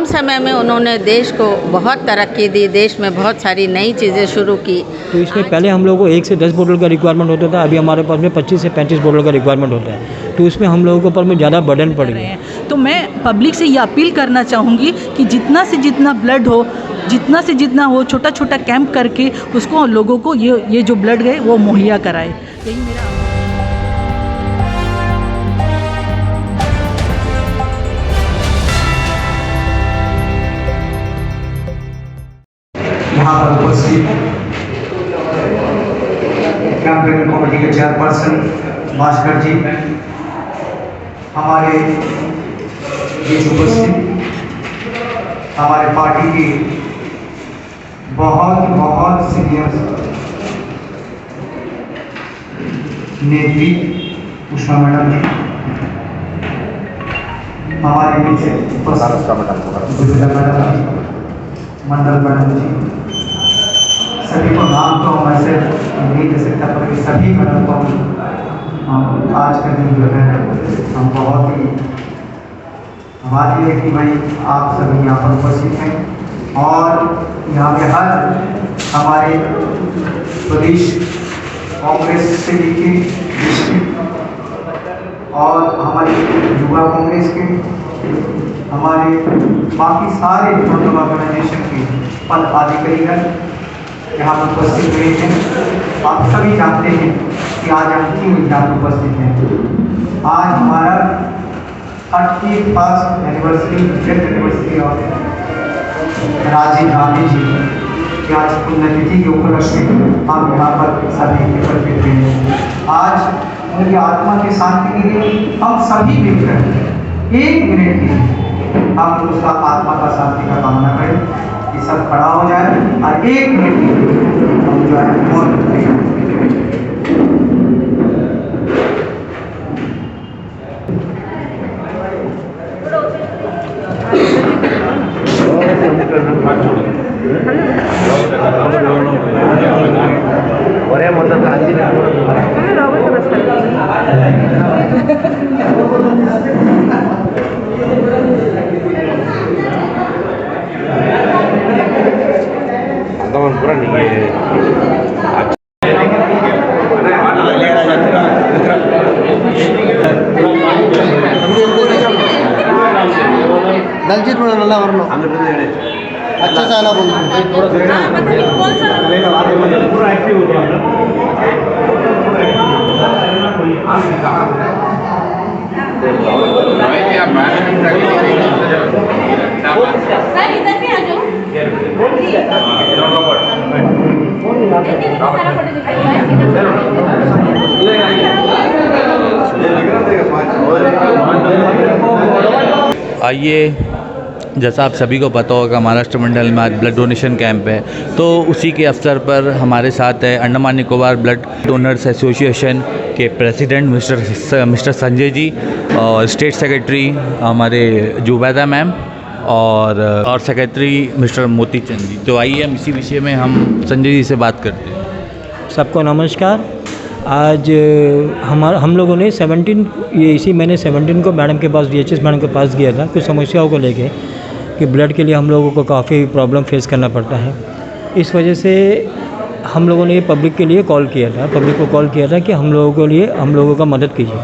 कम समय में उन्होंने देश को बहुत तरक्की दी, देश में बहुत सारी नई चीज़ें शुरू की। तो इसमें पहले हम लोगों को 1 से 10 बोतल का रिक्वायरमेंट होता था, अभी हमारे पास में 25 से 35 बोतल का रिक्वायरमेंट होता है। तो इसमें हम लोगों के ऊपर में ज़्यादा बर्डन पड़ गया है। तो मैं पब्लिक से ये अपील करना चाहूँगी कि जितना से जितना ब्लड हो, जितना से जितना हो, छोटा छोटा कैंप करके उसको लोगों को ये जो ब्लड है वो मुहैया कराए। यही मेरा यहाँ पर उपस्थित कैंपेन कमेटी के चेयरपर्सन भास्कर जी, हमारे बीच उपस्थित हमारे पार्टी की बहुत बहुत सीनियर नेत्री उषा मैडम जी, हमारे बीच उपस्थित मैडम, मंडल मैडम जी, सभी को नाम तो हम ऐसे नहीं दे सकता, पर सभी मैडम को हम आज के दिन जो है हम बहुत ही हमारी है कि भाई आप सभी यहाँ पर उपस्थित हैं और यहाँ पे हर हमारे प्रदेश कांग्रेस से लेके डिस्ट्रिक्ट और हमारे युवा कांग्रेस के, हमारे बाकी सारे प्रोटोकॉल ऑर्गेनाइजेशन के पदाधिकारीगण यहाँ पर उपस्थित हुए हैं। आप सभी जानते हैं कि आज हम क्यों यहाँ पर उपस्थित हैं। आज हमारा 31st anniversary, death anniversary of Rajiv Gandhi ji की आज पुण्यतिथि के उपलक्ष्य में हम यहाँ पर सभी एकत्रित हुए हैं। आज उनकी आत्मा की शांति के लिए हम सभी मिलकर 1 मिनट के हम उसका आत्मा का शांति का कामना करें। ये सब खड़ा हो जाए और 1 मिनट हम जो है मौन रखें। दलजीत थोड़ा नल्ला वरना अच्छा सा ना बोल पूरा एक्टिव हो गया। आइए, जैसा आप सभी को पता होगा महाराष्ट्र मंडल में आज ब्लड डोनेशन कैंप है, तो उसी के अवसर पर हमारे साथ है Andaman Nicobar blood donors association के प्रेसिडेंट मिस्टर संजय जी और स्टेट सेक्रेटरी हमारे जुबैदा मैम और सेक्रेटरी मिस्टर मोती चंद जी। तो आइए हम इसी विषय में हम संजय जी से बात करते हैं। सबको नमस्कार। आज हम लोगों ने 17 ये इसी महीने 17 को मैडम के पास DHS मैडम के पास गया था कुछ समस्याओं को लेके कि ब्लड के लिए हम लोगों को काफ़ी प्रॉब्लम फेस करना पड़ता है। इस वजह से हम लोगों ने पब्लिक के लिए कॉल किया था, पब्लिक को कॉल किया था कि हम लोगों का मदद कीजिए।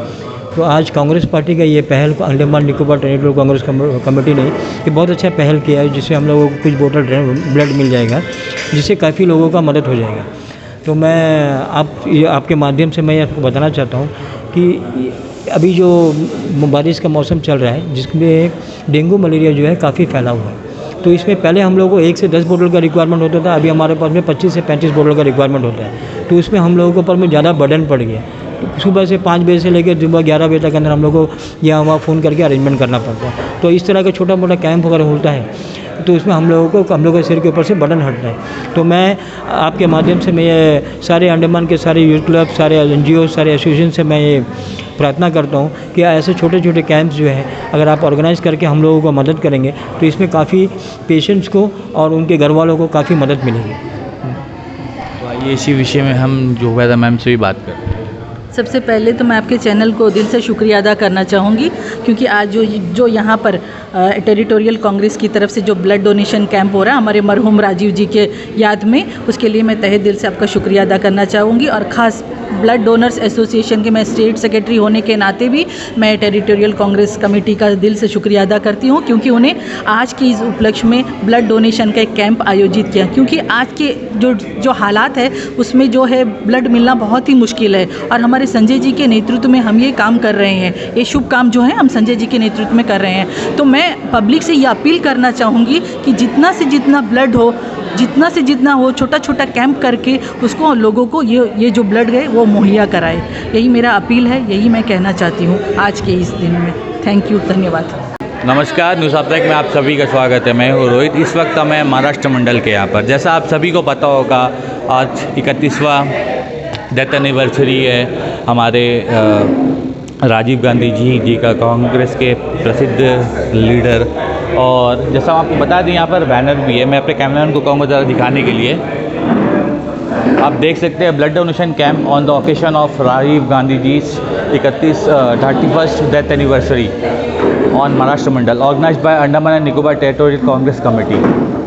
तो आज कांग्रेस पार्टी का ये पहल अंडमान निकोबार टेरिटोरियल कांग्रेस कमेटी ने ये बहुत अच्छा पहल किया है, जिससे हम लोगों को कुछ बोतल ब्लड मिल जाएगा, जिससे काफ़ी लोगों का मदद हो जाएगा। तो मैं आपके माध्यम से मैं आपको बताना चाहता हूँ कि अभी जो बारिश का मौसम चल रहा है, जिसमें डेंगू मलेरिया जो है काफ़ी फैला हुआ है। तो इसमें पहले हम लोगों को 1 से 10 बोतल का रिक्वायरमेंट होता था, अभी हमारे पास में 25 से 35 बोतल का रिक्वायरमेंट होता है। तो इसमें हम लोगों के ऊपर में ज़्यादा बर्डन पड़ गया। तो सुबह से 5 बजे से लेकर सुबह 11 बजे तक अंदर हम लोग को यहाँ वहाँ फ़ोन करके अरेंजमेंट करना पड़ता है। तो इस तरह का छोटा मोटा कैंप वगैरह होता है, तो इसमें हम लोगों के सिर के ऊपर से बटन हटता है। तो मैं आपके माध्यम से मैं ये सारे अंडमान के सारे यूथ क्लब, सारे NGO, सारे एसोसिएशन से मैं ये प्रार्थना करता हूँ कि ऐसे छोटे छोटे कैंप्स जो है अगर आप ऑर्गेनाइज़ करके हम लोगों को मदद करेंगे तो इसमें काफ़ी पेशेंट्स को और उनके घर वालों को काफ़ी मदद मिलेगी। तो आइए इसी विषय में हम जुबैदा मैम से भी बात करते हैं। सबसे पहले तो मैं आपके चैनल को दिल से शुक्रिया अदा करना चाहूँगी, क्योंकि आज जो यहाँ पर टेरिटोरियल कांग्रेस की तरफ से जो ब्लड डोनेशन कैंप हो रहा है हमारे मरहूम राजीव जी के याद में, उसके लिए मैं तहे दिल से आपका शुक्रिया अदा करना चाहूँगी। और ख़ास ब्लड डोनर्स एसोसिएशन के मैं स्टेट सेक्रेटरी होने के नाते भी मैं टेरिटोरियल कांग्रेस कमेटी का दिल से शुक्रिया अदा करती हूँ, क्योंकि उन्हें आज की इस उपलक्ष्य में ब्लड डोनेशन का एक कैंप आयोजित किया। क्योंकि आज के जो हालात है उसमें जो है ब्लड मिलना बहुत ही मुश्किल है, और हमारे संजय जी के नेतृत्व में हम ये काम कर रहे हैं। ये शुभ काम जो है हम संजय जी के नेतृत्व में कर रहे हैं। तो मैं पब्लिक से ये अपील करना चाहूँगी कि जितना से जितना ब्लड हो, जितना से जितना हो, छोटा छोटा कैंप करके उसको लोगों को ये जो ब्लड है वो मुहैया कराए। यही मेरा अपील है, यही मैं कहना चाहती हूँ आज के इस दिन में। थैंक यू, धन्यवाद। नमस्कार, न्यूज़ अब तक में आप सभी का स्वागत है। मैं हूँ रोहित। इस वक्त मैं महाराष्ट्र मंडल के यहाँ पर, जैसा आप सभी को पता होगा, आज 31वां डेथ एनिवर्सरी है हमारे राजीव गांधी जी का, कांग्रेस के प्रसिद्ध लीडर। और जैसा आपको बता दें, यहाँ पर बैनर भी है। मैं अपने कैमरामैन को कहूँगा ज़रा दिखाने के लिए। आप देख सकते हैं blood donation camp on the occasion of Rajiv Gandhi ji 31st death anniversary on Maharashtra Mandal, organised by Andaman and Nicobar territorial Congress committee.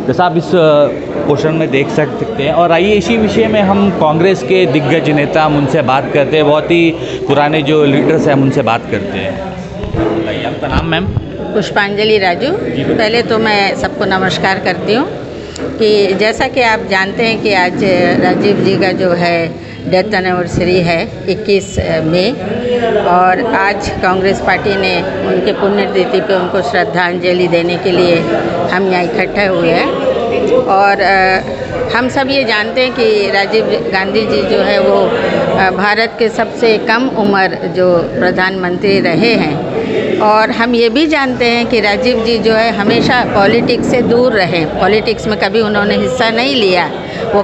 जैसा आप इस पोस्टर में देख सकते हैं। और आइए इसी विषय में हम कांग्रेस के दिग्गज नेता उनसे बात करते हैं, बहुत ही पुराने जो लीडर्स हैं उनसे बात करते हैं। बताइए आपका नाम मैम? पुष्पांजलि राजू। पहले तो मैं सबको नमस्कार करती हूँ कि जैसा कि आप जानते हैं कि आज राजीव जी का जो है डेथ एनिवर्सरी है 21 मई, और आज कांग्रेस पार्टी ने उनके पुण्यतिथि पे उनको श्रद्धांजलि देने के लिए हम यहाँ इकट्ठे हुए हैं। और हम सब ये जानते हैं कि राजीव गांधी जी जो है वो भारत के सबसे कम उम्र जो प्रधानमंत्री रहे हैं। और हम ये भी जानते हैं कि राजीव जी जो है हमेशा पॉलिटिक्स से दूर रहे, पॉलिटिक्स में कभी उन्होंने हिस्सा नहीं लिया। वो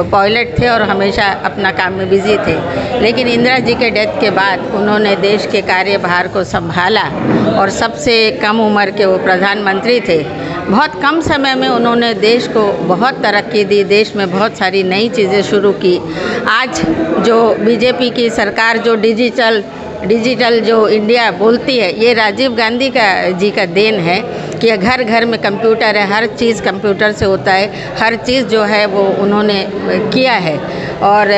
पायलट थे और हमेशा अपना काम में बिजी थे। लेकिन इंदिरा जी के डेथ के बाद उन्होंने देश के कार्यभार को संभाला, और सबसे कम उम्र के वो प्रधानमंत्री थे। बहुत कम समय में उन्होंने देश को बहुत तरक्की दी, देश में बहुत सारी नई चीज़ें शुरू की। आज जो बीजेपी की सरकार जो डिजिटल जो इंडिया बोलती है, ये राजीव गांधी जी का देन है कि घर घर में कंप्यूटर है, हर चीज़ कंप्यूटर से होता है, हर चीज़ जो है वो उन्होंने किया है। और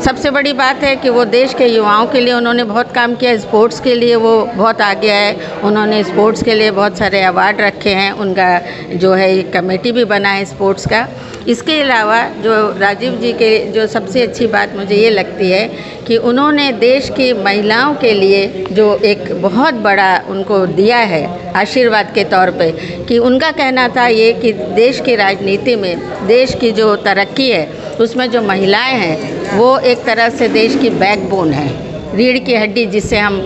सबसे बड़ी बात है कि वो देश के युवाओं के लिए उन्होंने बहुत काम किया। स्पोर्ट्स के लिए वो बहुत आगे है, उन्होंने स्पोर्ट्स के लिए बहुत सारे अवार्ड रखे हैं। उनका जो है कमेटी भी बना है स्पोर्ट्स का। इसके अलावा जो राजीव जी के जो सबसे अच्छी बात मुझे ये लगती है कि उन्होंने देश की महिलाओं के लिए जो एक बहुत बड़ा उनको दिया है आशीर्वाद के तौर पे, कि उनका कहना था ये कि देश की राजनीति में, देश की जो तरक्की है उसमें जो महिलाएं हैं वो एक तरह से देश की बैकबोन है, रीढ़ की हड्डी जिससे हम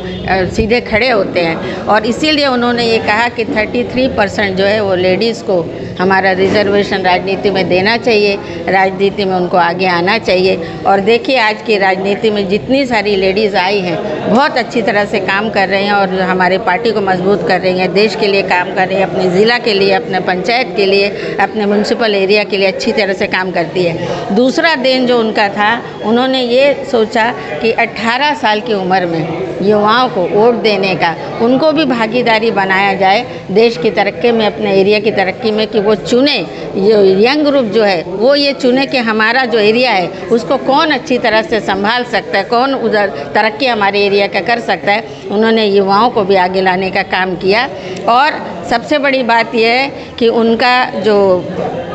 सीधे खड़े होते हैं। और इसीलिए उन्होंने ये कहा कि 33% जो है वो लेडीज़ को हमारा रिजर्वेशन राजनीति में देना चाहिए, राजनीति में उनको आगे आना चाहिए। और देखिए आज की राजनीति में जितनी सारी लेडीज़ आई हैं, बहुत अच्छी तरह से काम कर रही हैं और हमारे पार्टी को मजबूत कर रही हैं, देश के लिए काम कर रही हैं, अपने ज़िला के लिए, अपने पंचायत के लिए, अपने म्यूनसिपल एरिया के लिए अच्छी तरह से काम करती है। दूसरा देन जो उनका था, उन्होंने ये सोचा कि 18 साल की उम्र में युवाओं को वोट देने का, उनको भी भागीदारी बनाया जाए देश की तरक्की में, अपने एरिया की तरक्की में, कि वो चुने, ये यंग ग्रुप जो है वो ये चुने कि हमारा जो एरिया है उसको कौन अच्छी तरह से संभाल सकता है, कौन उधर तरक्की हमारे एरिया का कर सकता है। उन्होंने युवाओं को भी आगे लाने का काम किया। और सबसे बड़ी बात यह है कि उनका जो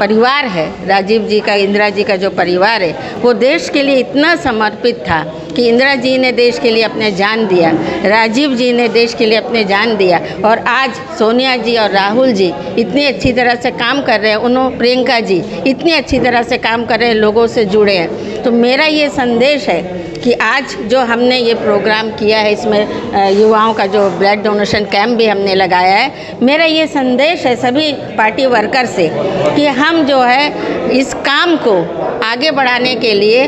परिवार है, राजीव जी का, इंदिरा जी का जो परिवार है, वो देश के लिए इतना समर्पित था कि इंदिरा जी ने देश के लिए अपने जान दिया, राजीव जी ने देश के लिए अपने जान दिया। और आज सोनिया जी और राहुल जी इतनी अच्छी तरह से काम कर रहे हैं, प्रियंका जी इतनी अच्छी तरह से काम कर रहे हैं, लोगों से जुड़े हैं। तो मेरा ये संदेश है कि आज जो हमने ये प्रोग्राम किया है, इसमें युवाओं का जो ब्लड डोनेशन कैंप भी हमने लगाया है, मेरा ये संदेश है सभी पार्टी वर्कर से कि हम जो है इस काम को आगे बढ़ाने के लिए,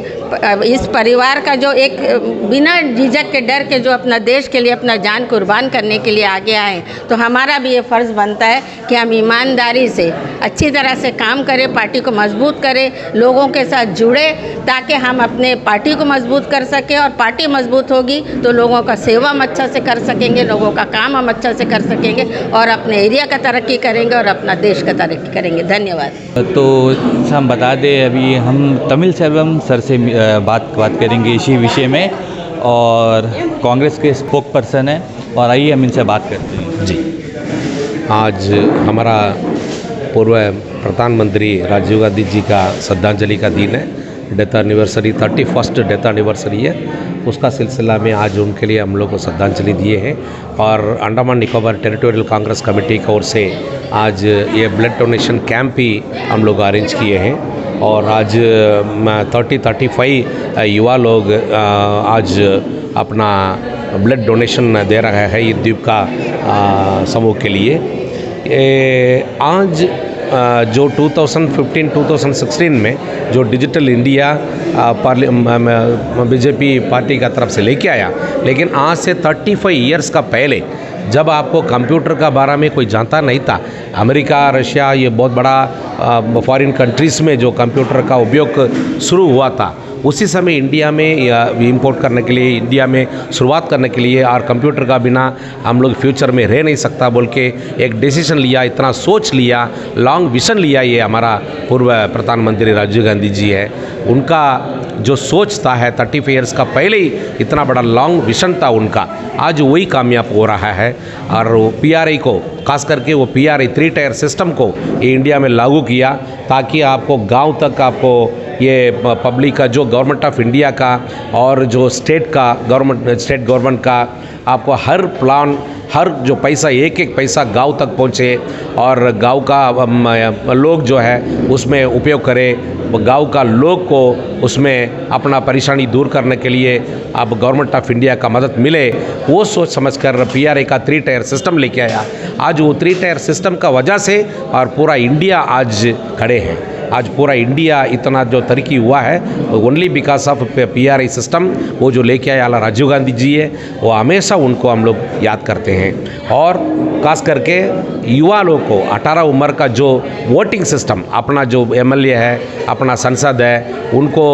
इस परिवार का जो एक बिना झिझक के, डर के जो अपना देश के लिए अपना जान कुर्बान करने के लिए आगे आए, तो हमारा भी ये फ़र्ज़ बनता है कि हम ईमानदारी से अच्छी तरह से काम करें, पार्टी को मजबूत करें, लोगों के साथ जुड़े, ताकि ताकि हम अपने पार्टी को मजबूत कर सकें, और पार्टी मजबूत होगी तो लोगों का सेवा हम अच्छा से कर सकेंगे, लोगों का काम हम अच्छा से कर सकेंगे और अपने एरिया का तरक्की करेंगे और अपना देश का तरक्की करेंगे। धन्यवाद। तो हम बता दें, अभी हम तमिल सेल्वम सर से बात करेंगे इसी विषय में, और कांग्रेस के स्पोक पर्सन है, और आइए हम इनसे बात करते हैं। जी, आज हमारा पूर्व प्रधानमंत्री राजीव गांधी जी का श्रद्धांजलि का दिन है। Death anniversary 31st death anniversary है, उसका सिलसिला में आज उनके लिए हम लोग को श्रद्धांजलि दिए हैं। और अंडमान निकोबार टेरिटोरियल कांग्रेस कमेटी की ओर से आज ये ब्लड डोनेशन कैंप भी हम लोग अरेंज किए हैं, और आज 30-35 युवा लोग आज अपना ब्लड डोनेशन दे रहा है ये द्वीप का समूह के लिए। आज जो 2015-2016 में जो डिजिटल इंडिया बीजेपी पार्टी का तरफ से लेके आया, लेकिन आज से 35 ईयर्स का पहले जब आपको कंप्यूटर का बारे में कोई जानता नहीं था, अमेरिका, रशिया, ये बहुत बड़ा फॉरेन कंट्रीज़ में जो कंप्यूटर का उपयोग शुरू हुआ था, उसी समय इंडिया में इंपोर्ट करने के लिए, इंडिया में शुरुआत करने के लिए, और कंप्यूटर का बिना हम लोग फ्यूचर में रह नहीं सकता बोल के एक डिसीजन लिया, इतना सोच लिया, लॉन्ग विजन लिया। ये हमारा पूर्व प्रधानमंत्री राजीव गांधी जी है, उनका जो सोच था है 35 ईयर्स का पहले ही इतना बड़ा लॉन्ग विजन था उनका, आज वही कामयाब हो रहा है। और PRI को, खास करके वो PRI 3 टायर सिस्टम को ये इंडिया में लागू किया, ताकि आपको गांव तक आपको ये पब्लिक का जो गवर्नमेंट ऑफ इंडिया का और जो स्टेट गवर्नमेंट का आपको हर प्लान, हर जो पैसा, एक एक पैसा गांव तक पहुँचे, और गांव का लोग जो है उसमें उपयोग करें, गांव का लोग को उसमें अपना परेशानी दूर करने के लिए अब गवर्नमेंट ऑफ इंडिया का मदद मिले, वो सोच समझकर PRI का 3 टायर सिस्टम लेके आया। आज वो 3 टायर सिस्टम का वजह से और पूरा इंडिया आज खड़े हैं। आज पूरा इंडिया इतना जो तरक्की हुआ है only because of PRI system, वो जो लेके आए आला राजीव गांधी जी है, वो हमेशा उनको हम लोग याद करते हैं। और खास करके युवा लोग को 18 उम्र का जो वोटिंग सिस्टम, अपना जो MLA है, अपना संसद है, उनको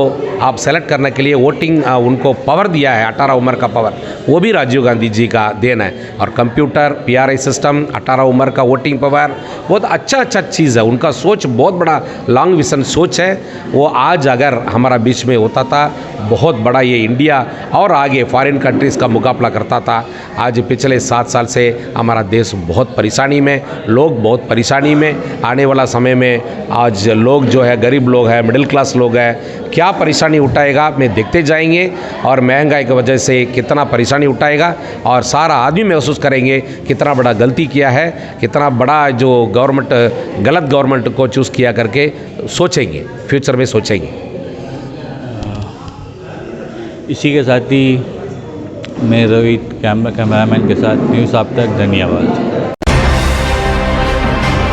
आप सेलेक्ट करने के लिए वोटिंग उनको पावर दिया है, 18 उम्र का पावर, वो भी राजीव गांधी जी का देन है। और कंप्यूटर, PRI सिस्टम, 18 उम्र का वोटिंग पावर, बहुत अच्छा चीज़ है। उनका सोच बहुत बड़ा लॉन्ग विजन सोच है। वो आज अगर हमारा बीच में होता था, बहुत बड़ा ये इंडिया और आगे फॉरेन कंट्रीज़ का मुकाबला करता था। आज पिछले 7 साल से हमारा देश बहुत परेशानी में, लोग बहुत परेशानी में, आने वाला समय में आज लोग जो है, गरीब लोग हैं, मिडिल क्लास लोग हैं, क्या परेशानी उठाएगा में देखते जाएंगे, और महंगाई की वजह से कितना परेशानी उठाएगा, और सारा आदमी महसूस करेंगे कितना बड़ा गलती किया है, कितना बड़ा जो गवर्नमेंट गलत गवर्नमेंट को चूज़ किया करके सोचेंगे, फ्यूचर में सोचेंगे। इसी के साथ ही मैं रोहित कैमरामैन के साथ न्यूज़ आप तक, धन्यवाद।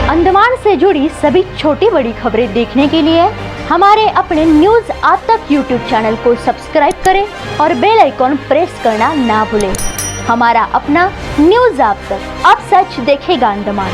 अंडमान से जुड़ी सभी छोटी बड़ी खबरें देखने के लिए हमारे अपने न्यूज़ आप तक YouTube चैनल को सब्सक्राइब करें और बेल आइकॉन प्रेस करना ना भूलें। हमारा अपना न्यूज़ आप तक, अब सच देखेगा अंडमान।